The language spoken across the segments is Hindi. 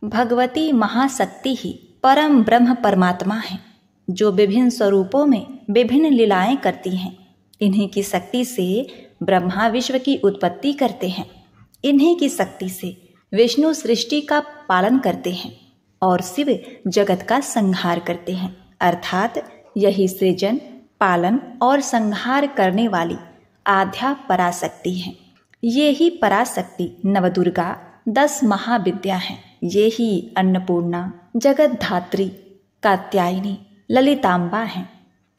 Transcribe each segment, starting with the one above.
भगवती महाशक्ति ही परम ब्रह्म परमात्मा है, जो विभिन्न स्वरूपों में विभिन्न लीलाएं करती हैं। इन्हीं की शक्ति से ब्रह्मा विश्व की उत्पत्ति करते हैं। इन्हीं की शक्ति से विष्णु सृष्टि का पालन करते हैं और शिव जगत का संहार करते हैं। अर्थात यही सृजन, पालन और संहार करने वाली आद्या पराशक्ति है। ये ही पराशक्ति नवदुर्गा 10 महाविद्या हैं। ये ही अन्नपूर्णा, जगत धात्री, कात्यायनी, ललितांबा हैं।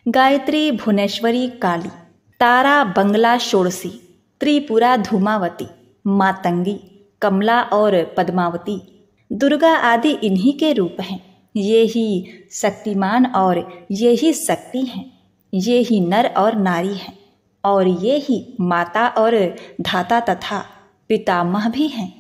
गायत्री, भुवनेश्वरी, काली, तारा, बंगला, षोडशी, त्रिपुरा, धूमावती, मातंगी, कमला और पद्मावती, दुर्गा आदि इन्हीं के रूप हैं। ये ही शक्तिमान और ये ही शक्ति हैं। ये ही नर और नारी हैं और ये ही माता और धाता तथा पितामह भी हैं।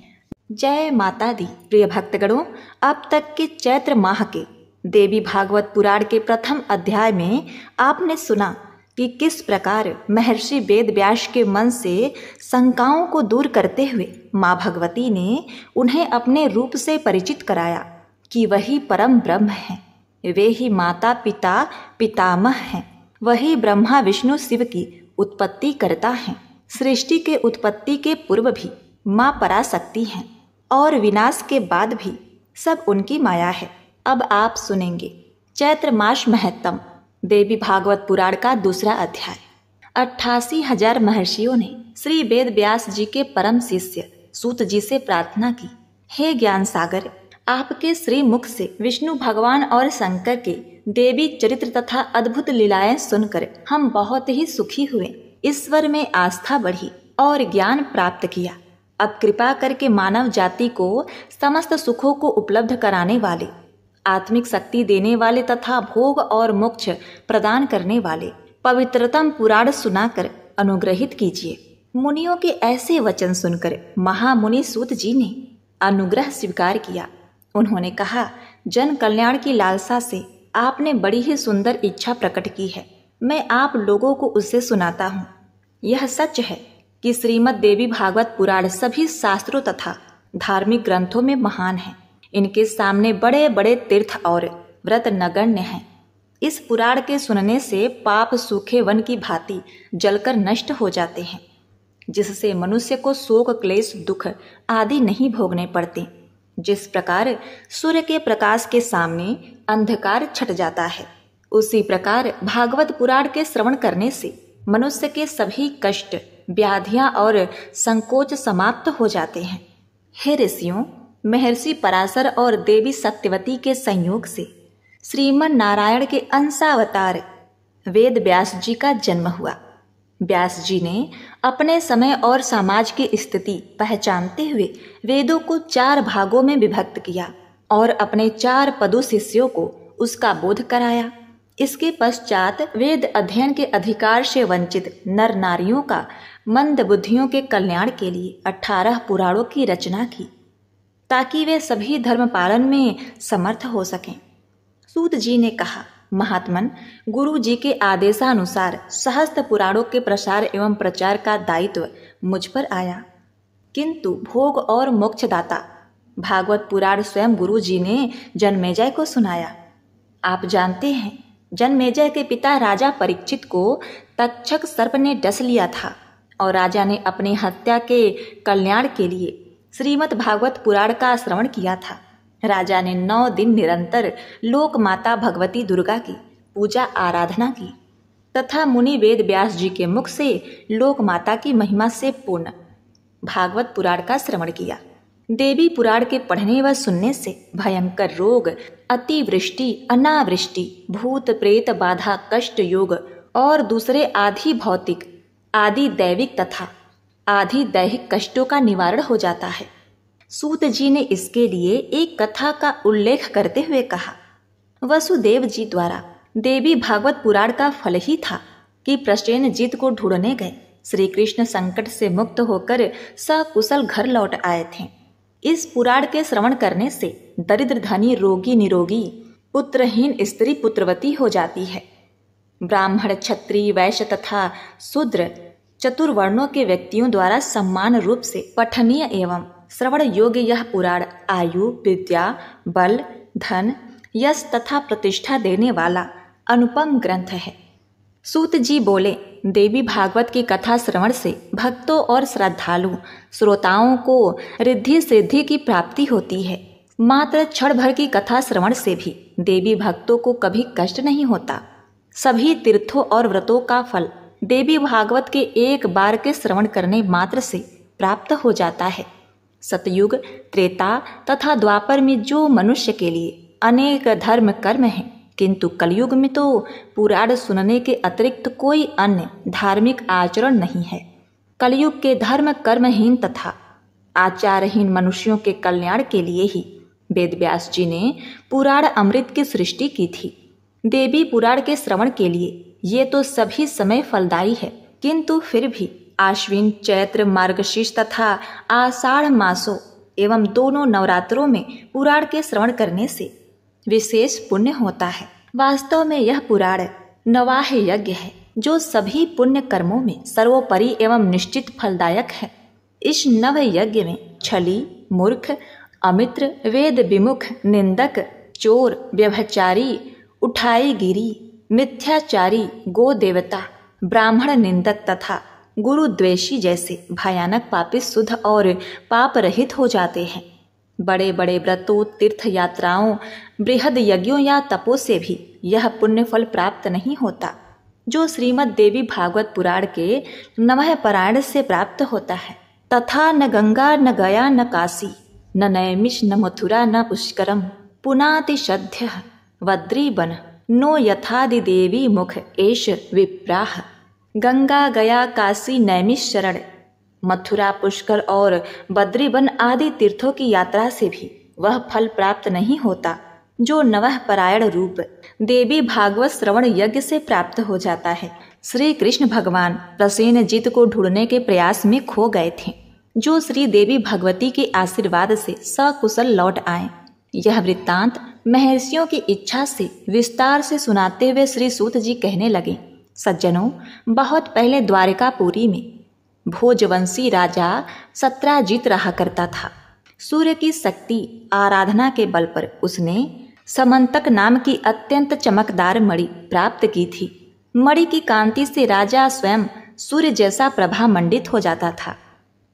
जय माता दी। प्रिय भक्तगणों, अब तक के चैत्र माह के देवी भागवत पुराण के प्रथम अध्याय में आपने सुना कि किस प्रकार महर्षि वेद व्यास के मन से शंकाओं को दूर करते हुए माँ भगवती ने उन्हें अपने रूप से परिचित कराया कि वही परम ब्रह्म है, वे ही माता पिता पितामह हैं, वही ब्रह्मा विष्णु शिव की उत्पत्ति करता है। सृष्टि के उत्पत्ति के पूर्व भी माँ पराशक्ति हैं और विनाश के बाद भी सब उनकी माया है। अब आप सुनेंगे चैत्र मास महत्तम देवी भागवत पुराण का दूसरा अध्याय। 88,000 महर्षियों ने श्री वेद व्यास जी के परम शिष्य सूत जी से प्रार्थना की, हे ज्ञान सागर, आपके श्री मुख से विष्णु भगवान और शंकर के देवी चरित्र तथा अद्भुत लीलाएं सुनकर हम बहुत ही सुखी हुए, ईश्वर में आस्था बढ़ी और ज्ञान प्राप्त किया। अब कृपा करके मानव जाति को समस्त सुखों को उपलब्ध कराने वाले, आत्मिक शक्ति देने वाले तथा भोग और मोक्ष प्रदान करने वाले पवित्रतम पुराण सुनाकर अनुग्रहित कीजिए। मुनियों के ऐसे वचन सुनकर महामुनि सूत जी ने अनुग्रह स्वीकार किया। उन्होंने कहा, जन कल्याण की लालसा से आपने बड़ी ही सुंदर इच्छा प्रकट की है, मैं आप लोगों को उससे सुनाता हूँ। यह सच है कि श्रीमद् देवी भागवत पुराण सभी शास्त्रों तथा धार्मिक ग्रंथों में महान है। इनके सामने बड़े बड़े तीर्थ और व्रत नगण्य हैं। इस पुराण के सुनने से पाप सूखे वन की भांति जलकर नष्ट हो जाते हैं, जिससे मनुष्य को शोक, क्लेश, दुख आदि नहीं भोगने पड़ते। जिस प्रकार सूर्य के प्रकाश के सामने अंधकार छट जाता है, उसी प्रकार भागवत पुराण के श्रवण करने से मनुष्य के सभी कष्ट, व्याधियां और संकोच समाप्त हो जाते हैं। हे ऋषियों, महर्षि पराशर और देवी सत्यवती के संयोग से श्रीमन नारायण के अंशावतार वेद व्यास जी का जन्म हुआ। व्यास जी ने अपने समय और समाज की स्थिति पहचानते हुए वेदों को 4 भागों में विभक्त किया और अपने 4 पदु शिष्यों को उसका बोध कराया। इसके पश्चात वेद अध्ययन के अधिकार से वंचित नर नारियों का मंद बुद्धियों के कल्याण के लिए 18 पुराणों की रचना की, ताकि वे सभी धर्म पालन में समर्थ हो सकें। सूत जी ने कहा, महात्मन, गुरु जी के आदेशानुसार सहस्त्र पुराणों के प्रसार एवं प्रचार का दायित्व मुझ पर आया, किंतु भोग और मोक्षदाता भागवत पुराण स्वयं गुरु जी ने जन्मेजय को सुनाया। आप जानते हैं, जन्मेजय के पिता राजा परीक्षित को तक्षक सर्प ने डस लिया था और राजा ने अपनी हत्या के कल्याण के लिए श्रीमद् भागवत पुराण का श्रवण किया था। राजा ने 9 दिन निरंतर लोक माता भगवती दुर्गा की पूजा आराधना की तथा मुनि वेद व्यास जी के मुख से लोक माता की महिमा से पूर्ण भागवत पुराण का श्रवण किया। देवी पुराण के पढ़ने व सुनने से भयंकर रोग, अतिवृष्टि, अनावृष्टि, भूत प्रेत बाधा, कष्ट योग और दूसरे आदि भौतिक, आदि दैविक तथा आदि दैहिक कष्टों का निवारण हो जाता है। सूत जी ने इसके लिए एक कथा का उल्लेख करते हुए कहा, वसुदेव जी द्वारा देवी भागवत पुराण का फल ही था कि प्रसेनजीत को ढूंढने गए श्री कृष्ण संकट से मुक्त होकर सकुशल घर लौट आए थे। इस पुराण के श्रवण करने से दरिद्र धनी, रोगी निरोगी, पुत्रहीन स्त्री पुत्रवती हो जाती है। ब्राह्मण, क्षत्रिय, वैश्य तथा शूद्र चतुर्वर्णों के व्यक्तियों द्वारा समान रूप से पठनीय एवं श्रवण योग्य यह पुराण आयु, विद्या, बल, धन, यश तथा प्रतिष्ठा देने वाला अनुपम ग्रंथ है। सूत जी बोले, देवी भागवत की कथा श्रवण से भक्तों और श्रद्धालु श्रोताओं को रिद्धि सिद्धि की प्राप्ति होती है। मात्र क्षण भर की कथा श्रवण से भी देवी भक्तों को कभी कष्ट नहीं होता। सभी तीर्थों और व्रतों का फल देवी भागवत के एक बार के श्रवण करने मात्र से प्राप्त हो जाता है। सतयुग, त्रेता तथा द्वापर में जो मनुष्य के लिए अनेक धर्म कर्म हैं, किंतु कलयुग में तो पुराण सुनने के अतिरिक्त कोई अन्य धार्मिक आचरण नहीं है। कलयुग के धर्म कर्महीन तथा आचारहीन मनुष्यों के कल्याण के लिए ही वेद व्यास जी ने पुराण अमृत की सृष्टि की थी। देवी पुराण के श्रवण के लिए ये तो सभी समय फलदायी है, किंतु फिर भी आश्विन, चैत्र, मार्गशीर्ष तथा आषाढ़ मासों एवं दोनों नवरात्रों में पुराण के श्रवण करने से विशेष पुण्य होता है। वास्तव में यह पुराण नवाह यज्ञ है, जो सभी पुण्य कर्मों में सर्वोपरि एवं निश्चित फलदायक है। इस नव यज्ञ में छली, मूर्ख, अमित्र, वेद विमुख, निंदक, चोर, व्यभिचारी, उठाईगिरी, मिथ्याचारी, गो देवता, ब्राह्मण निंदक तथा गुरु द्वेषी जैसे भयानक पापी शुद्ध और पाप रहित हो जाते हैं। बड़े बड़े व्रतों, तीर्थ यात्राओं, बृहद यज्ञों या तपों से भी यह पुण्य फल प्राप्त नहीं होता, जो श्रीमद् देवी भागवत पुराण के नवह पारायण से प्राप्त होता है। तथा न गंगा न गया न काशी न नैमिष न मथुरा न पुष्करम पुनाति शद्य वद्रीबन नो यथादि देवी मुख एष विप्राह। गंगा, गया, काशी, नैमिष शरण, मथुरा, पुष्कर और बद्रीवन आदि तीर्थों की यात्रा से भी वह फल प्राप्त नहीं होता, जो नवह पारायण रूप देवी भागवत श्रवण यज्ञ से प्राप्त हो जाता है। श्री कृष्ण भगवान प्रसेनजित को ढूंढने के प्रयास में खो गए थे, जो श्री देवी भगवती के आशीर्वाद से सकुशल लौट आए। यह वृत्तांत महर्षियों की इच्छा से विस्तार से सुनाते हुए श्री सूत जी कहने लगे, सज्जनों, बहुत पहले द्वारिकापुरी में भोजवंशी राजा सत्राजित रहा करता था। सूर्य की शक्ति आराधना के बल पर उसने समंतक नाम की अत्यंत चमकदार मणि प्राप्त की थी। मणि की कांति से राजा स्वयं सूर्य जैसा प्रभामंडित हो जाता था।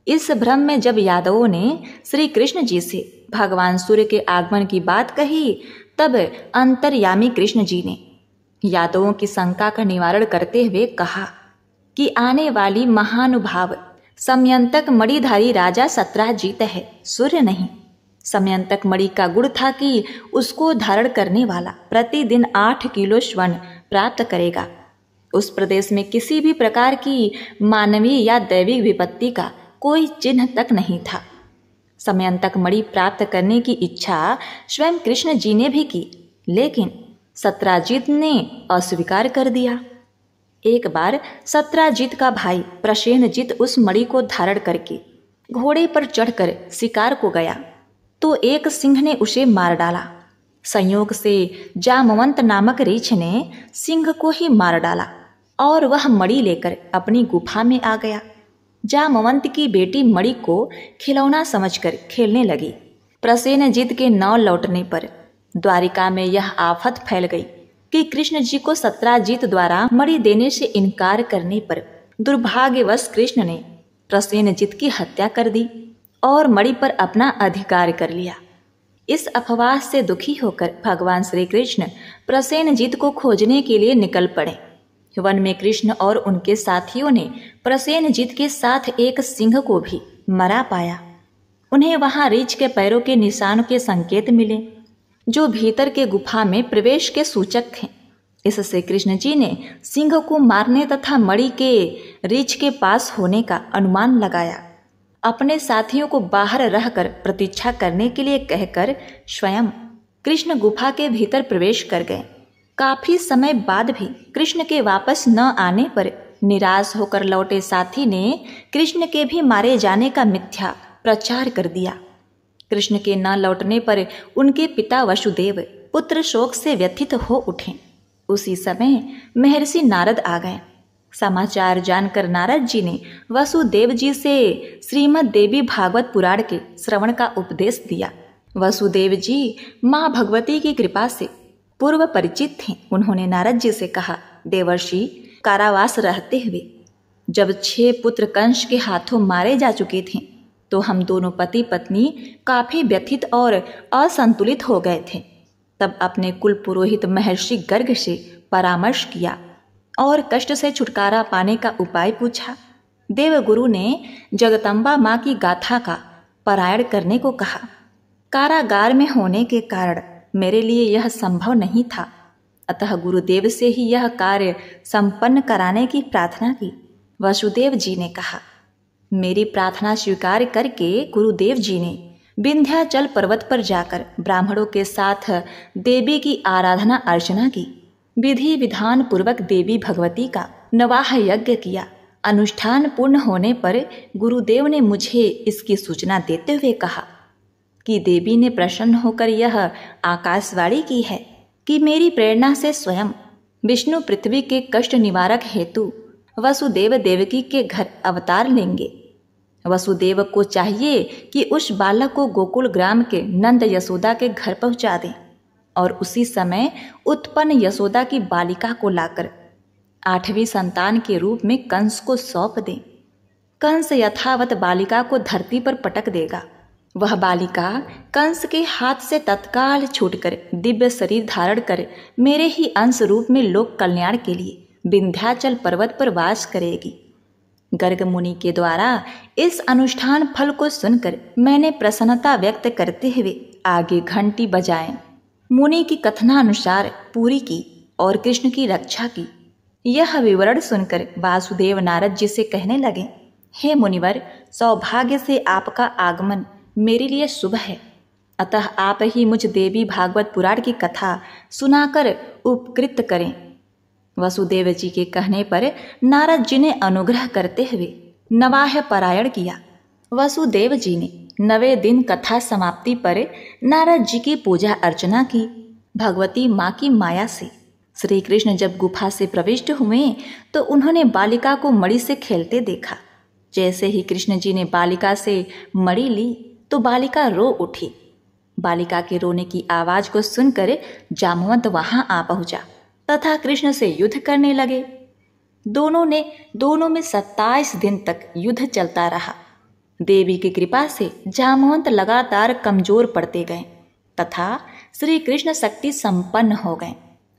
इस भ्रम में जब यादवों ने श्री कृष्ण जी से भगवान सूर्य के आगमन की बात कही, तब अंतर्यामी कृष्ण जी ने यादवों की शंका का निवारण करते हुए कहा कि आने वाली महानुभाव समयंतक मणिधारी राजा सत्राजित है, सूर्य नहीं। समयंतक मणि का गुण था कि उसको धारण करने वाला प्रतिदिन 8 किलो स्वर्ण प्राप्त करेगा। उस प्रदेश में किसी भी प्रकार की मानवीय या दैविक विपत्ति का कोई चिन्ह तक नहीं था। समयंतक मणि प्राप्त करने की इच्छा स्वयं कृष्ण जी ने भी की, लेकिन सत्राजित ने अस्वीकार कर दिया। एक बार सत्राजित का भाई प्रसेनजित उस मणि को धारण करके घोड़े पर चढ़कर शिकार को गया, तो एक सिंह ने उसे मार डाला। संयोग से जामवंत नामक रीछ ने सिंह को ही मार डाला और वह मणि लेकर अपनी गुफा में आ गया। जामवंत की बेटी मणि को खिलौना समझकर खेलने लगी। प्रसेनजित के न लौटने पर द्वारिका में यह आफत फैल गई कि कृष्ण जी को सत्राजित द्वारा मणि देने से इनकार करने पर दुर्भाग्यवश कृष्ण ने प्रसेनजित की हत्या कर दी और मणि पर अपना अधिकार कर लिया। इस अफवाह से दुखी होकर भगवान श्री कृष्ण प्रसेनजित को खोजने के लिए निकल पड़े। वन में कृष्ण और उनके साथियों ने प्रसेनजित के साथ एक सिंह को भी मरा पाया। उन्हें वहां रीछ के पैरों के निशान के संकेत मिले, जो भीतर के गुफा में प्रवेश के सूचक थे। इससे कृष्ण जी ने सिंह को मारने तथा मणि के रीछ के पास होने का अनुमान लगाया। अपने साथियों को बाहर रहकर प्रतीक्षा करने के लिए कहकर स्वयं कृष्ण गुफा के भीतर प्रवेश कर गए। काफी समय बाद भी कृष्ण के वापस न आने पर निराश होकर लौटे साथी ने कृष्ण के भी मारे जाने का मिथ्या प्रचार कर दिया। कृष्ण के न लौटने पर उनके पिता वसुदेव पुत्र शोक से व्यथित हो उठे। उसी समय महर्षि नारद आ गए। समाचार जानकर नारद जी ने वसुदेव जी से श्रीमद् देवी भागवत पुराण के श्रवण का उपदेश दिया। वसुदेव जी माँ भगवती की कृपा से पूर्व परिचित थे। उन्होंने नारद जी से कहा, देवर्षि, कारावास रहते हुए जब 6 पुत्र कंस के हाथों मारे जा चुके थे तो हम दोनों पति पत्नी काफी व्यथित और असंतुलित हो गए थे। तब अपने कुल पुरोहित महर्षि गर्ग से परामर्श किया और कष्ट से छुटकारा पाने का उपाय पूछा। देवगुरु ने जगदम्बा माँ की गाथा का पारायण करने को कहा। कारागार में होने के कारण मेरे लिए यह संभव नहीं था, अतः गुरुदेव से ही यह कार्य संपन्न कराने की प्रार्थना की। वसुदेव जी ने कहा, मेरी प्रार्थना स्वीकार करके गुरुदेव जी ने विंध्याचल पर्वत पर जाकर ब्राह्मणों के साथ देवी की आराधना अर्चना की। विधि विधान पूर्वक देवी भगवती का नवाह यज्ञ किया। अनुष्ठान पूर्ण होने पर गुरुदेव ने मुझे इसकी सूचना देते हुए कहा कि देवी ने प्रसन्न होकर यह आकाशवाणी की है कि मेरी प्रेरणा से स्वयं विष्णु पृथ्वी के कष्ट निवारक हेतु वसुदेव देवकी के घर अवतार लेंगे। वसुदेव को चाहिए कि उस बालक को गोकुल ग्राम के नंद यशोदा के घर पहुंचा दें और उसी समय उत्पन्न यशोदा की बालिका को लाकर 8वीं संतान के रूप में कंस को सौंप दें। कंस यथावत बालिका को धरती पर पटक देगा। वह बालिका कंस के हाथ से तत्काल छूटकर दिव्य शरीर धारण कर मेरे ही अंश रूप में लोक कल्याण के लिए विंध्याचल पर्वत पर वास करेगी। गर्ग मुनि के द्वारा इस अनुष्ठान फल को सुनकर मैंने प्रसन्नता व्यक्त करते हुए आगे घंटी बजाएं। मुनि की कथनानुसार पूरी की और कृष्ण की रक्षा की। यह विवरण सुनकर वासुदेव नारद जी से कहने लगे, हे मुनिवर, सौभाग्य से आपका आगमन मेरे लिए शुभ है, अतः आप ही मुझ देवी भागवत पुराण की कथा सुनाकर उपकृत करें। वसुदेव जी के कहने पर नारद जी ने अनुग्रह करते हुए नवाह पारायण किया। वसुदेव जी ने 9वें दिन कथा समाप्ति पर नारद जी की पूजा अर्चना की। भगवती माँ की माया से श्री कृष्ण जब गुफा से प्रविष्ट हुए तो उन्होंने बालिका को मणि से खेलते देखा। जैसे ही कृष्ण जी ने बालिका से मणि ली तो बालिका रो उठी। बालिका के रोने की आवाज को सुनकर जामवंत वहां आ पहुंचा तथा कृष्ण से युद्ध करने लगे। दोनों में 27 दिन तक युद्ध चलता रहा। देवी की कृपा से जामवंत लगातार कमजोर पड़ते गए तथा श्री कृष्ण शक्ति संपन्न हो गए।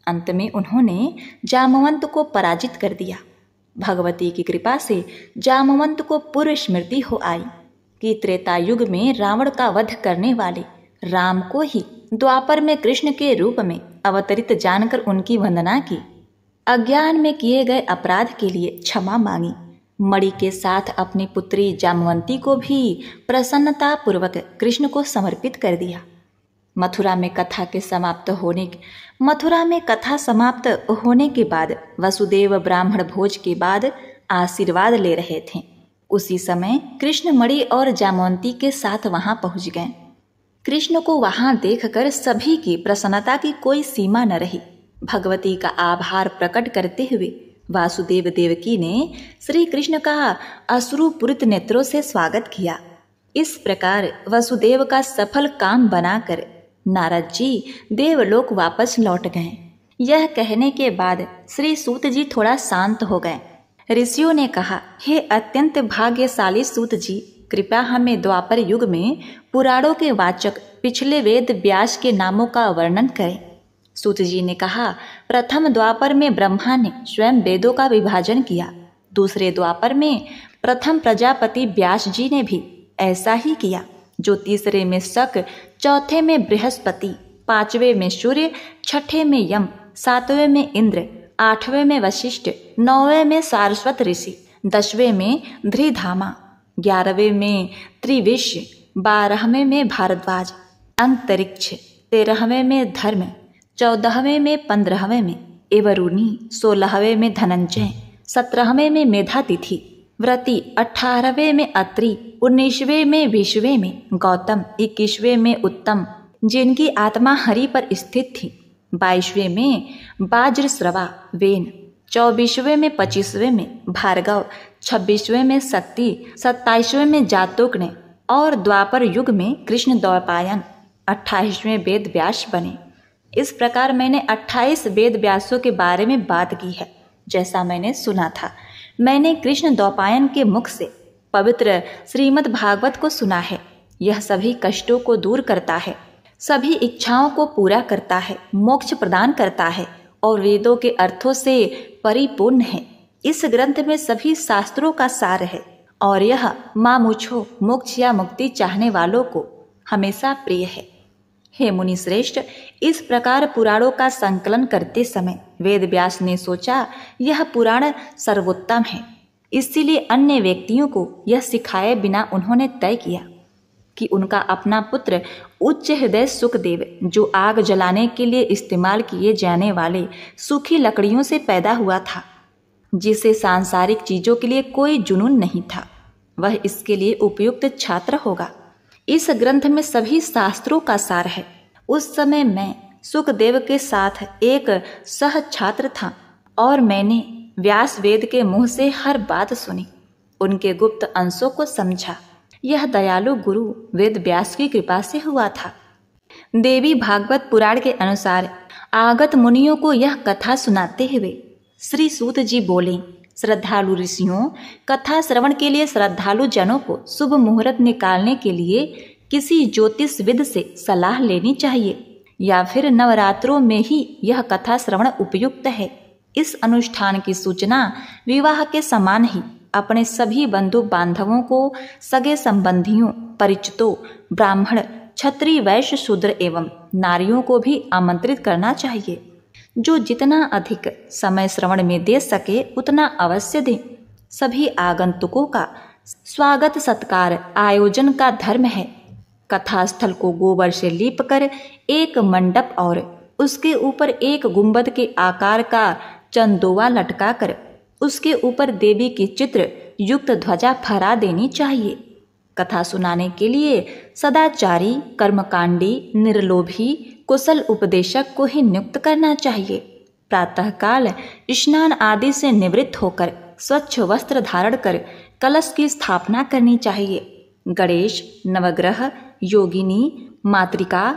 अंत में उन्होंने जामवंत को पराजित कर दिया। भगवती की कृपा से जामवंत को पूर्व स्मृति हो आई कि त्रेता युग में रावण का वध करने वाले राम को ही द्वापर में कृष्ण के रूप में अवतरित जानकर उनकी वंदना की। अज्ञान में किए गए अपराध के लिए क्षमा मांगी। मणि के साथ अपनी पुत्री जामवंती को भी प्रसन्नता पूर्वक कृष्ण को समर्पित कर दिया। मथुरा में कथा समाप्त होने के बाद वसुदेव ब्राह्मण भोज के बाद आशीर्वाद ले रहे थे। उसी समय कृष्ण मणि और जामवंती के साथ वहां पहुंच गए। कृष्ण को वहां देखकर सभी की प्रसन्नता की कोई सीमा न रही। भगवती का आभार प्रकट करते हुए वासुदेव देवकी ने श्री कृष्ण का अश्रुपूरित नेत्रों से स्वागत किया। इस प्रकार वसुदेव का सफल काम बनाकर नारद जी देवलोक वापस लौट गए। यह कहने के बाद श्री सूत जी थोड़ा शांत हो गए। ऋषियों ने कहा, हे अत्यंत भाग्यशाली सूत जी, कृपया हमें द्वापर युग में पुराणों के वाचक पिछले वेद व्यास के नामों का वर्णन करें। सूत जी ने कहा, प्रथम द्वापर में ब्रह्मा ने स्वयं वेदों का विभाजन किया। दूसरे द्वापर में प्रथम प्रजापति व्यास जी ने भी ऐसा ही किया, जो तीसरे में शक, चौथे में बृहस्पति, पांचवें में सूर्य, छठे में यम, सातवें में इंद्र, आठवें में वशिष्ठ, नौवें में सारस्वत ऋषि, 10वें में धृधामा, 11वें में त्रिविश्य, 12वें में भारद्वाज, अंतरिक्ष, 13वें में धर्म, 14वें में 15वें में एवरुणी, 16वें में धनंजय, 17वें में मेधातिथि, व्रति, 18वें में अत्रि, 19वें में विश्वे में गौतम, 21वें में उत्तम जिनकी आत्मा हरि पर स्थित थी, 22वें में बाज्रश्रवा वेन, 24वें में 25वें में भार्गव, 26वें में शक्ति, 27वें में जातोग्न और द्वापर युग में कृष्ण द्वैपायन, 28वें वेद व्यास बने। इस प्रकार मैंने 28 वेद व्यासों के बारे में बात की है। जैसा मैंने सुना था, मैंने कृष्ण द्वैपायन के मुख से पवित्र श्रीमद् भागवत को सुना है। यह सभी कष्टों को दूर करता है, सभी इच्छाओं को पूरा करता है, मोक्ष प्रदान करता है और वेदों के अर्थों से परिपूर्ण है। इस ग्रंथ में सभी शास्त्रों का सार है और यह मामुछो मोक्ष या मुक्ति चाहने वालों को हमेशा प्रिय है। हे मुनि श्रेष्ठ, इस प्रकार पुराणों का संकलन करते समय वेद व्यास ने सोचा यह पुराण सर्वोत्तम है। इसीलिए अन्य व्यक्तियों को यह सिखाए बिना उन्होंने तय किया कि उनका अपना पुत्र उच्च हृदय सुखदेव, जो आग जलाने के लिए इस्तेमाल किए जाने वाले सूखी लकड़ियों से पैदा हुआ था, जिसे सांसारिक चीजों के लिए कोई जुनून नहीं था, वह इसके लिए उपयुक्त छात्र होगा। इस ग्रंथ में सभी शास्त्रों का सार है। उस समय मैं सुखदेव के साथ एक सह छात्र था और मैंने व्यास वेद के मुंह से हर बात सुनी, उनके गुप्त अंशों को समझा। यह दयालु गुरु वेद व्यास की कृपा से हुआ था। देवी भागवत पुराण के अनुसार आगत मुनियों को यह कथा सुनाते हुए श्री सूत जी बोले, श्रद्धालु ऋषियों, कथा श्रवण के लिए श्रद्धालु जनों को शुभ मुहूर्त निकालने के लिए किसी ज्योतिषविद से सलाह लेनी चाहिए या फिर नवरात्रों में ही यह कथा श्रवण उपयुक्त है। इस अनुष्ठान की सूचना विवाह के समान ही अपने सभी बंधु बांधवों को, सगे संबंधियों, परिचितों, ब्राह्मण, क्षत्रिय, वैश्य, शूद्र एवं नारियों को भी आमंत्रित करना चाहिए। जो जितना अधिक समय श्रवण में दे सके उतना अवश्य दें। सभी आगंतुकों का स्वागत सत्कार आयोजन का धर्म है। कथास्थल को गोबर से लीप कर एक मंडप और उसके ऊपर एक गुंबद के आकार का चंदोवा लटकाकर उसके ऊपर देवी की चित्र युक्त ध्वजा फहरा देनी चाहिए। कथा सुनाने के लिए सदाचारी, कर्मकांडी, निर्लोभी, कुशल उपदेशक को ही नियुक्त करना चाहिए। प्रातःकाल स्नान आदि से निवृत्त होकर स्वच्छ वस्त्र धारण कर कलश की स्थापना करनी चाहिए। गणेश, नवग्रह, योगिनी, मातृका,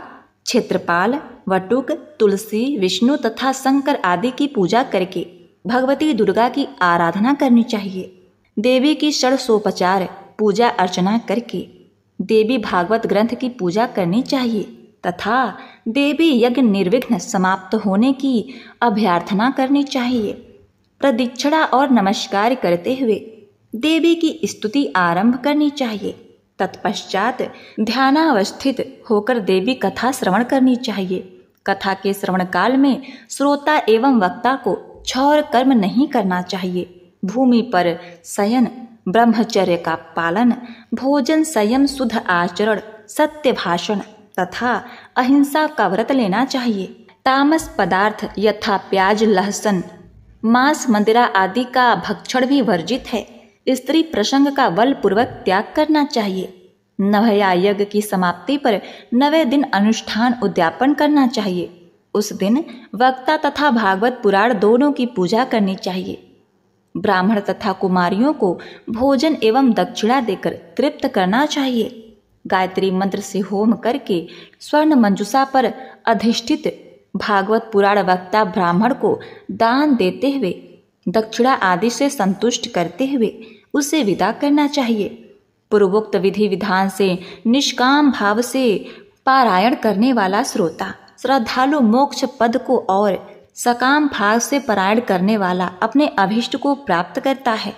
क्षेत्रपाल, वटुक, तुलसी, विष्णु तथा शंकर आदि की पूजा करके भगवती दुर्गा की आराधना करनी चाहिए। देवी की षोडशोपचार पूजा अर्चना करके देवी भागवत ग्रंथ की पूजा करनी चाहिए तथा देवी यज्ञ निर्विघ्न समाप्त होने की अभ्यर्थना करनी चाहिए। प्रदक्षिणा और नमस्कार करते हुए देवी की स्तुति आरंभ करनी चाहिए। तत्पश्चात ध्यानावस्थित होकर देवी कथा श्रवण करनी चाहिए। कथा के श्रवण काल में श्रोता एवं वक्ता को क्षौर कर्म नहीं करना चाहिए। भूमि पर शयन, ब्रह्मचर्य का पालन, भोजन, संयम, शुद्ध आचरण, सत्य भाषण तथा अहिंसा का व्रत लेना चाहिए। तामस पदार्थ यथा प्याज, लहसुन, मांस, मंदिरा आदि का भक्षण भी वर्जित है। स्त्री प्रसंग का बलपूर्वक त्याग करना चाहिए। नवया यज्ञ की समाप्ति पर 9वें दिन अनुष्ठान उद्यापन करना चाहिए। उस दिन वक्ता तथा भागवत पुराण दोनों की पूजा करनी चाहिए। ब्राह्मण तथा कुमारियों को भोजन एवं दक्षिणा देकर तृप्त करना चाहिए। गायत्री मंत्र से होम करके स्वर्ण मंजुषा पर अधिष्ठित भागवत पुराण वक्ता ब्राह्मण को दान देते हुए दक्षिणा आदि से संतुष्ट करते हुए उसे विदा करना चाहिए। पूर्वोक्त विधि विधान से निष्काम भाव से पारायण करने वाला श्रोता श्रद्धालु मोक्ष पद को और सकाम भाव से पारायण करने वाला अपने अभीष्ट को प्राप्त करता है।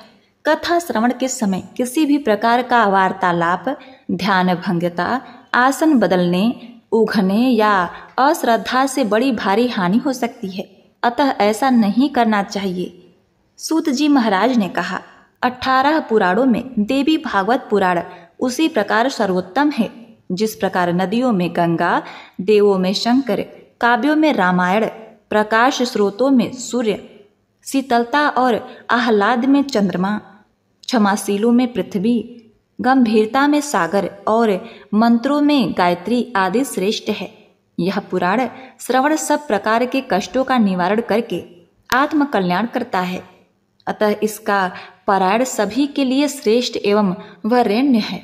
कथा श्रवण के समय किसी भी प्रकार का वार्तालाप, ध्यान भंगता, आसन बदलने, उघने या अश्रद्धा से बड़ी भारी हानि हो सकती है, अतः ऐसा नहीं करना चाहिए। सूत जी महाराज ने कहा, 18 पुराणों में देवी भागवत पुराण उसी प्रकार सर्वोत्तम है जिस प्रकार नदियों में गंगा, देवों में शंकर, काव्यों में रामायण, प्रकाश स्रोतों में सूर्य, शीतलता और आह्लाद में चंद्रमा, क्षमाशीलों में पृथ्वी, गंभीरता में सागर और मंत्रों में गायत्री आदि श्रेष्ठ है। यह पुराण श्रवण सब प्रकार के कष्टों का निवारण करके आत्म कल्याण करता है। अतः इसका पारायण सभी के लिए श्रेष्ठ एवं वरेण्य है।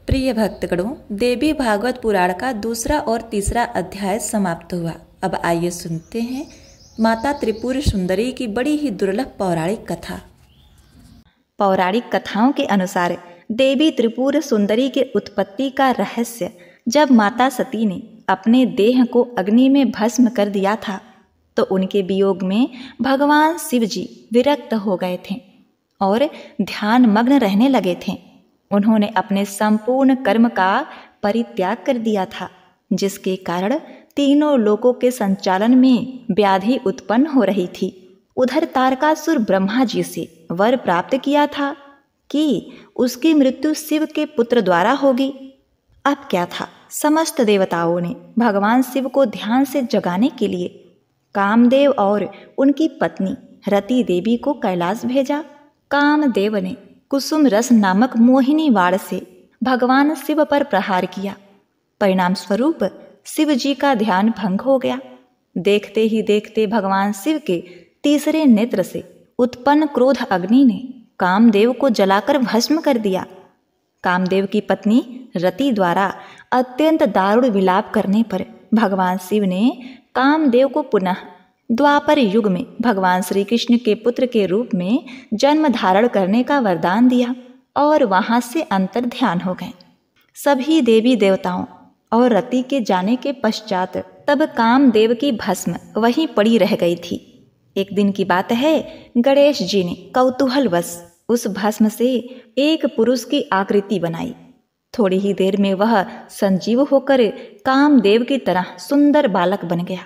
प्रिय भक्तगणों, देवी भागवत पुराण का दूसरा और तीसरा अध्याय समाप्त हुआ। अब आइए सुनते हैं माता त्रिपुर सुंदरी की बड़ी ही दुर्लभ पौराणिक कथा। पौराणिक कथाओं के अनुसार देवी त्रिपुर सुंदरी के उत्पत्ति का रहस्य जब माता सती ने अपने देह को अग्नि में भस्म कर दिया था तो उनके वियोग में भगवान शिव जी विरक्त हो गए थे और ध्यान मग्न रहने लगे थे। उन्होंने अपने संपूर्ण कर्म का परित्याग कर दिया था, जिसके कारण तीनों लोकों के संचालन में व्याधि उत्पन्न हो रही थी। उधर तारकासुर ब्रह्मा जी से वर प्राप्त किया था कि उसकी मृत्यु शिव के पुत्र द्वारा होगी। अब क्या था, समस्त देवताओं ने भगवान शिव को ध्यान से जगाने के लिए कामदेव और उनकी पत्नी रति देवी को कैलाश भेजा। कामदेव ने कुसुम रस नामक मोहिनी वाण से भगवान शिव पर प्रहार किया। परिणाम स्वरूप शिव जी का ध्यान भंग हो गया। देखते ही देखते भगवान शिव के तीसरे नेत्र से उत्पन्न क्रोध अग्नि ने कामदेव को जलाकर भस्म कर दिया। कामदेव की पत्नी रति द्वारा अत्यंत दारुण विलाप करने पर भगवान शिव ने कामदेव को पुनः द्वापर युग में भगवान श्री कृष्ण के पुत्र के रूप में जन्म धारण करने का वरदान दिया और वहां से अंतर ध्यान हो गए। सभी देवी देवताओं और रति के जाने के पश्चात तब कामदेव की भस्म वहीं पड़ी रह गई थी। एक दिन की बात है, गणेश जी ने कौतूहलवश उस भस्म से एक पुरुष की आकृति बनाई। थोड़ी ही देर में वह संजीव होकर कामदेव की तरह सुंदर बालक बन गया।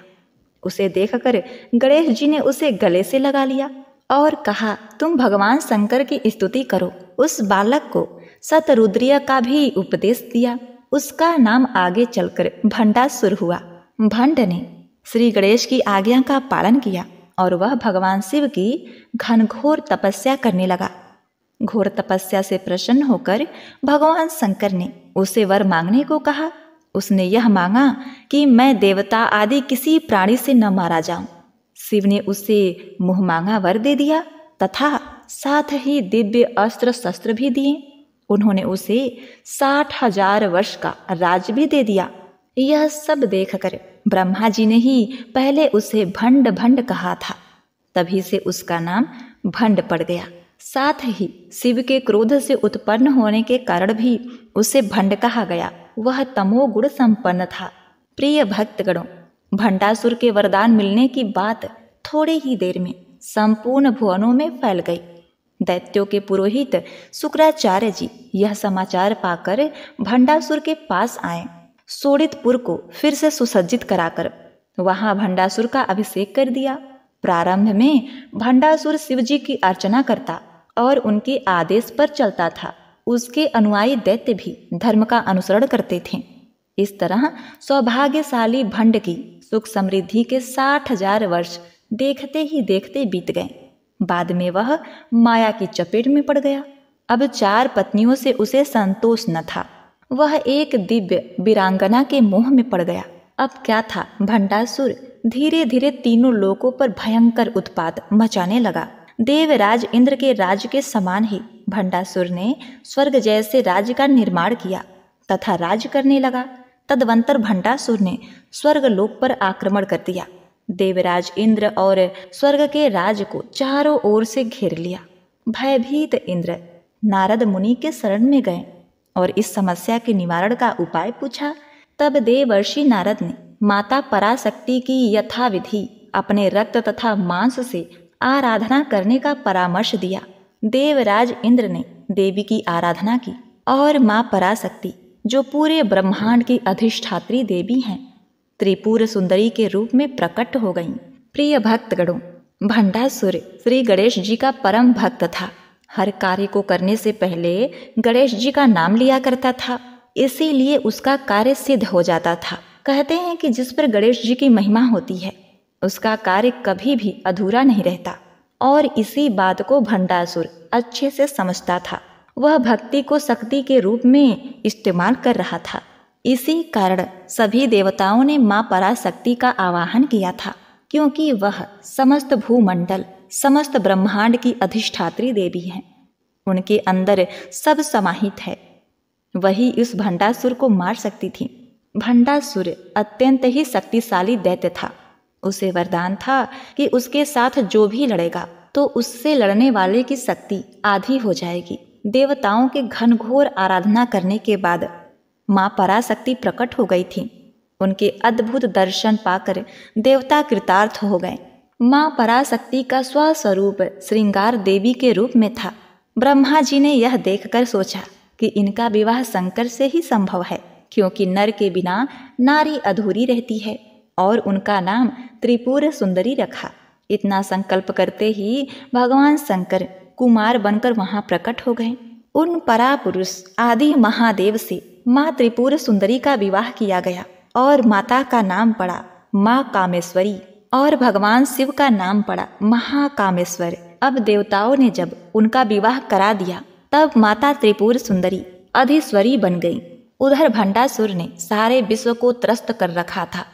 उसे देखकर गणेश जी ने उसे गले से लगा लिया और कहा, तुम भगवान शंकर की स्तुति करो। उस बालक को शतरुद्रीय का भी उपदेश दिया। उसका नाम आगे चलकर भंडासुर हुआ। भंड ने श्री गणेश की आज्ञा का पालन किया और वह भगवान शिव की घनघोर तपस्या करने लगा। घोर तपस्या से प्रसन्न होकर भगवान शंकर ने उसे वर मांगने को कहा। उसने यह मांगा कि मैं देवता आदि किसी प्राणी से न मारा जाऊं। शिव ने उसे मुंह मांगा वर दे दिया तथा साथ ही दिव्य अस्त्र शस्त्र भी दिए। उन्होंने उसे 60,000 वर्ष का राज भी दे दिया। यह सब देखकर ब्रह्मा जी ने ही पहले उसे भंड भंड कहा था, तभी से उसका नाम भंड पड़ गया। साथ ही शिव के क्रोध से उत्पन्न होने के कारण भी उसे भंड कहा गया। वह तमोगुण संपन्न था। प्रिय भक्तगणों, भंडासुर के वरदान मिलने की बात थोड़ी ही देर में संपूर्ण भुवनों में फैल गई। दैत्यों के पुरोहित शुक्राचार्य जी यह समाचार पाकर भंडासुर के पास आए। शोणितपुर को फिर से सुसज्जित कराकर वहां भंडासुर का अभिषेक कर दिया। प्रारंभ में भंडासुर शिव जी की अर्चना करता और उनके आदेश पर चलता था। उसके अनुयायी दैत्य भी धर्म का अनुसरण करते थे। इस तरह सौभाग्यशाली भंड की सुख समृद्धि के 60,000 वर्ष देखते ही देखते बीत गए। बाद में वह माया की चपेट में पड़ गया। अब 4 पत्नियों से उसे संतोष न था। वह एक दिव्य वीरांगना के मोह में पड़ गया। अब क्या था, भंडासुर धीरे धीरे तीनों लोकों पर भयंकर उत्पात मचाने लगा। देवराज इंद्र के राज्य के समान ही भंडासुर ने स्वर्ग जैसे राज्य का निर्माण किया तथा राज्य करने लगा। तदवंतर भंडासुर ने स्वर्ग लोक पर आक्रमण कर दिया। देवराज इंद्र और स्वर्ग के राज्य को चारों ओर से घेर लिया। भयभीत इंद्र नारद मुनि के शरण में गए और इस समस्या के निवारण का उपाय पूछा। तब देवर्षि नारद ने माता पराशक्ति की यथाविधि अपने रक्त तथा मांस से आराधना करने का परामर्श दिया। देवराज इंद्र ने देवी की आराधना की और मां पराशक्ति, जो पूरे ब्रह्मांड की अधिष्ठात्री देवी हैं, त्रिपुर सुंदरी के रूप में प्रकट हो गईं। प्रिय भक्तगणों, भंडासुर श्री गणेश जी का परम भक्त था। हर कार्य को करने से पहले गणेश जी का नाम लिया करता था, इसीलिए उसका कार्य सिद्ध हो जाता था। कहते हैं कि जिस पर गणेश जी की महिमा होती है उसका कार्य कभी भी अधूरा नहीं रहता, और इसी बात को भंडासुर अच्छे से समझता था। वह भक्ति को शक्ति के रूप में इस्तेमाल कर रहा था। इसी कारण सभी देवताओं ने मां पराशक्ति का आवाहन किया था क्योंकि वह समस्त भूमंडल, समस्त ब्रह्मांड की अधिष्ठात्री देवी हैं। उनके अंदर सब समाहित है। वही उस भंडासुर को मार सकती थी। भंडासुर अत्यंत ही शक्तिशाली दैत्य था। उसे वरदान था कि उसके साथ जो भी लड़ेगा तो उससे लड़ने वाले की शक्ति आधी हो जाएगी। देवताओं के घनघोर आराधना करने के बाद माँ पराशक्ति प्रकट हो गई थी। उनके अद्भुत दर्शन पाकर देवता कृतार्थ हो गए। माँ पराशक्ति का स्वस्वरूप श्रृंगार देवी के रूप में था। ब्रह्मा जी ने यह देखकर सोचा कि इनका विवाह शंकर से ही संभव है, क्योंकि नर के बिना नारी अधूरी रहती है, और उनका नाम त्रिपुर सुंदरी रखा। इतना संकल्प करते ही भगवान शंकर कुमार बनकर वहां प्रकट हो गए। उन परापुरुष आदि महादेव से माँ त्रिपुर सुंदरी का विवाह किया गया और माता का नाम पड़ा माँ कामेश्वरी और भगवान शिव का नाम पड़ा महाकामेश्वर। अब देवताओं ने जब उनका विवाह करा दिया तब माता त्रिपुर सुंदरी अधीश्वरी बन गई। उधर भंडासुर ने सारे विश्व को त्रस्त कर रखा था।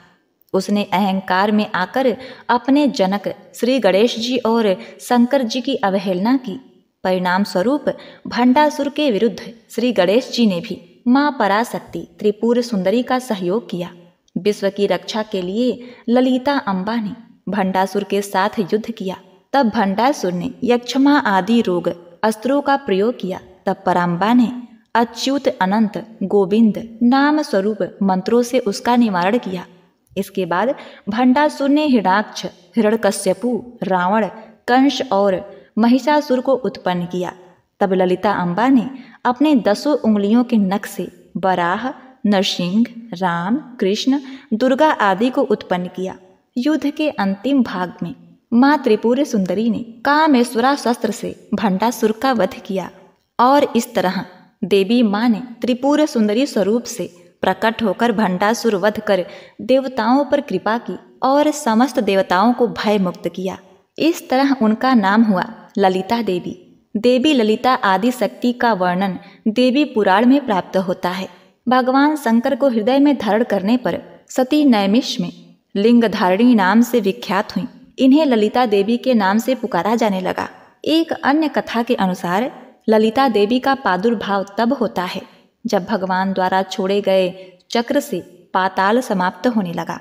उसने अहंकार में आकर अपने जनक श्री गणेश जी और शंकर जी की अवहेलना की। परिणाम स्वरूप भंडासुर के विरुद्ध श्री गणेश जी ने भी माँ पराशक्ति त्रिपुर सुंदरी का सहयोग किया। विश्व की रक्षा के लिए ललिता अम्बा ने भंडासुर के साथ युद्ध किया। तब भंडासुर ने यक्षमा आदि रोग अस्त्रों का प्रयोग किया। तब पराम्बा ने अच्युत अनंत गोविंद नाम स्वरूप मंत्रों से उसका निवारण किया। इसके बाद भंडासुर ने हिरण्याक्ष, हिरण्यकश्यपु, रावण, कंस और महिषासुर को उत्पन्न किया। तब ललिता अम्बा ने अपने 10 उंगलियों के नख से वराह, नरसिंह, राम, कृष्ण, दुर्गा आदि को उत्पन्न किया। युद्ध के अंतिम भाग में माँ त्रिपुर सुंदरी ने कामेश्वरा शस्त्र से भंडासुर का वध किया और इस तरह देवी माँ ने त्रिपुर सुंदरी स्वरूप से प्रकट होकर भंडासुर वध कर देवताओं पर कृपा की और समस्त देवताओं को भय मुक्त किया। इस तरह उनका नाम हुआ ललिता देवी। देवी ललिता आदि शक्ति का वर्णन देवी पुराण में प्राप्त होता है। भगवान शंकर को हृदय में धारण करने पर सती नैमिष में लिंग धारिणी नाम से विख्यात हुई। इन्हें ललिता देवी के नाम से पुकारा जाने लगा। एक अन्य कथा के अनुसार ललिता देवी का प्रादुर्भाव तब होता है जब भगवान द्वारा छोड़े गए चक्र से पाताल समाप्त होने लगा।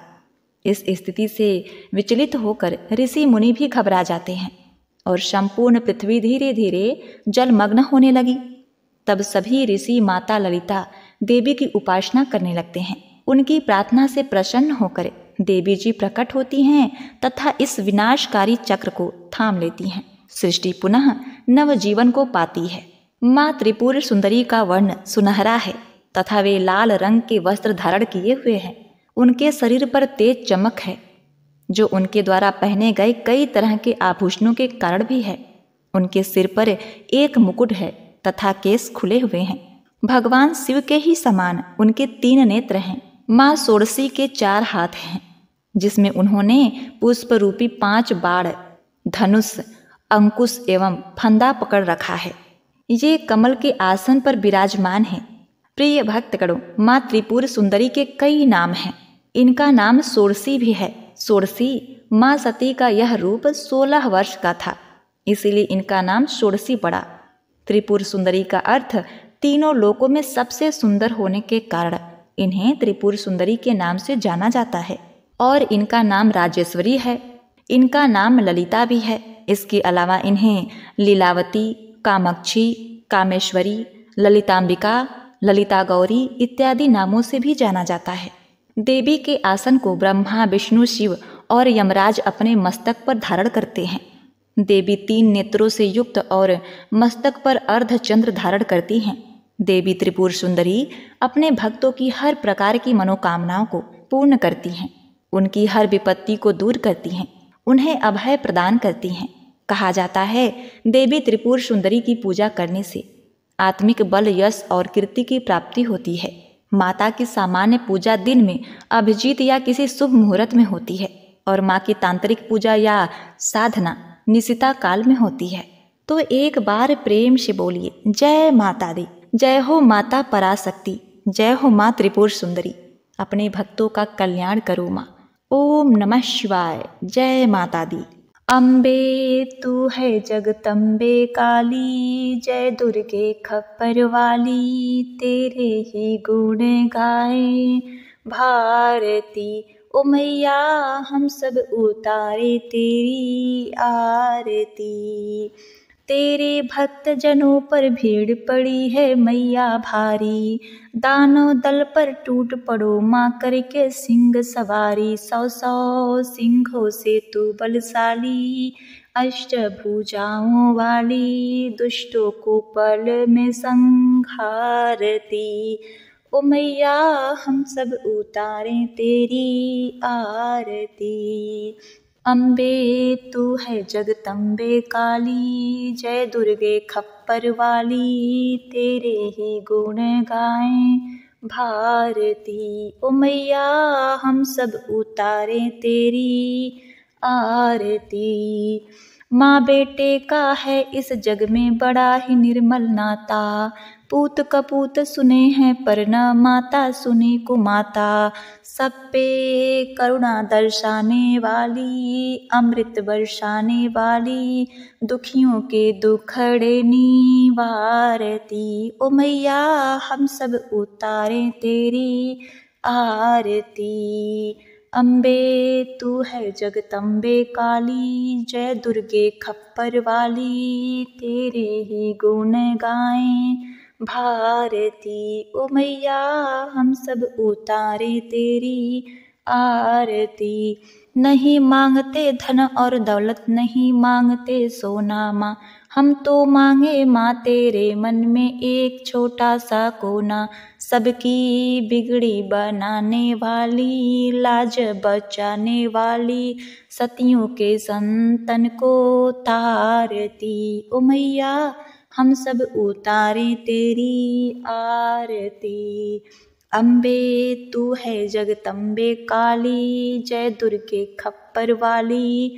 इस स्थिति से विचलित होकर ऋषि मुनि भी घबरा जाते हैं और संपूर्ण पृथ्वी धीरे धीरे जलमग्न होने लगी। तब सभी ऋषि माता ललिता देवी की उपासना करने लगते हैं। उनकी प्रार्थना से प्रसन्न होकर देवी जी प्रकट होती हैं तथा इस विनाशकारी चक्र को थाम लेती हैं। सृष्टि पुनः नव जीवन को पाती है। माँ त्रिपुर सुंदरी का वर्ण सुनहरा है तथा वे लाल रंग के वस्त्र धारण किए हुए हैं। उनके शरीर पर तेज चमक है जो उनके द्वारा पहने गए कई तरह के आभूषणों के कारण भी है। उनके सिर पर एक मुकुट है तथा केस खुले हुए हैं। भगवान शिव के ही समान उनके 3 नेत्र हैं। माँ षोडशी के 4 हाथ हैं जिसमें उन्होंने पुष्प रूपी 5 बाण, धनुष, अंकुश एवं फंदा पकड़ रखा है। ये कमल के आसन पर विराजमान है। प्रिय भक्तगणों, माँ त्रिपुर सुंदरी के कई नाम हैं। इनका नाम षोडशी भी है। षोडशी माँ सती का यह रूप 16 वर्ष का था, इसीलिए इनका नाम षोडशी पड़ा। त्रिपुर सुंदरी का अर्थ तीनों लोकों में सबसे सुंदर होने के कारण इन्हें त्रिपुर सुंदरी के नाम से जाना जाता है। और इनका नाम राजेश्वरी है। इनका नाम ललिता भी है। इसके अलावा इन्हें लीलावती, कामाक्षी, कामेश्वरी, ललितांबिका, ललिता गौरी इत्यादि नामों से भी जाना जाता है। देवी के आसन को ब्रह्मा, विष्णु, शिव और यमराज अपने मस्तक पर धारण करते हैं। देवी 3 नेत्रों से युक्त और मस्तक पर अर्धचंद्र धारण करती हैं। देवी त्रिपुर सुंदरी अपने भक्तों की हर प्रकार की मनोकामनाओं को पूर्ण करती हैं। उनकी हर विपत्ति को दूर करती हैं। उन्हें अभय प्रदान करती हैं। कहा जाता है देवी त्रिपुर सुंदरी की पूजा करने से आत्मिक बल, यश और कीर्ति की प्राप्ति होती है। माता की सामान्य पूजा दिन में अभिजीत या किसी शुभ मुहूर्त में होती है और माँ की तांत्रिक पूजा या साधना निशिता काल में होती है। तो एक बार प्रेम से बोलिए जय माता दी, जय हो माता पराशक्ति, जय हो माँ त्रिपुर सुंदरी। अपने भक्तों का कल्याण करो माँ। ओम नमः शिवाय। जय माता दी। अम्बे तू है जगदम्बे काली, जय दुर्गे खप्पर वाली, तेरे ही गुण गाए भारती। ओ मैया हम सब उतारे तेरी आरती। तेरे भक्त जनों पर भीड़ पड़ी है मैया भारी, दानव दल पर टूट पड़ो माँ करके सिंह सवारी। 100 सिंहों से तू बलशाली, अष्टभुजाओं वाली, दुष्टों को पल में संहारती। ओ मैया हम सब उतारे तेरी आरती। अम्बे तू है जगदम्बे काली, जय दुर्गे खप्पर वाली, तेरे ही गुण गाएं भारती। ओ मैया हम सब उतारे तेरी आरती। माँ बेटे का है इस जग में बड़ा ही निर्मल नाता, पूत कपूत सुने हैं पर न माता सुनी कुमाता। सब पे करुणा दर्शाने वाली, अमृत बरसाने वाली, दुखियों के दुखड़े निवारती। ओ मैया हम सब उतारे तेरी आरती। अम्बे तू है जगदम्बे काली, जय दुर्गे खप्पर वाली, तेरे ही गुण गाएं भारती। ओ मैया हम सब उतारे तेरी आरती। नहीं मांगते धन और दौलत, नहीं मांगते सोना माँ, हम तो मांगे माँ तेरे मन में एक छोटा सा कोना। सबकी बिगड़ी बनाने वाली, लाज बचाने वाली, सतियों के संतन को तारती। ओ मैया हम सब उतारे तेरी आरती। अम्बे तू है जगदम्बे काली, जय दुर्गे खप्पर वाली,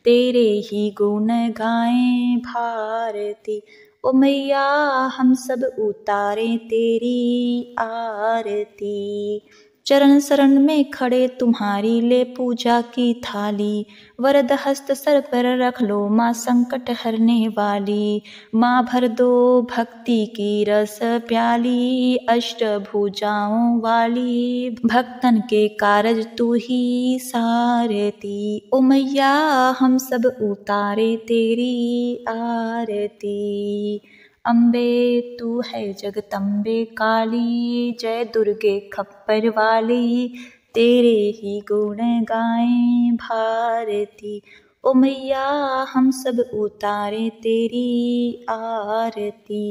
तेरे ही गुण गाएं भारती। ओ मैया हम सब उतारे तेरी आरती। चरण शरण में खड़े तुम्हारी ले पूजा की थाली, वरद हस्त सर पर रख लो माँ संकट हरने वाली। माँ भर दो भक्ति की रस प्याली, अष्टभुजाओं वाली, भक्तन के कारज तू ही सारती। ओ मैया हम सब उतारे तेरी आरती। अम्बे तू है जगदम्बे काली, जय दुर्गे खप्पर वाली, तेरे ही गुण गाएं भारती। ओ मैया हम सब उतारे तेरी आरती।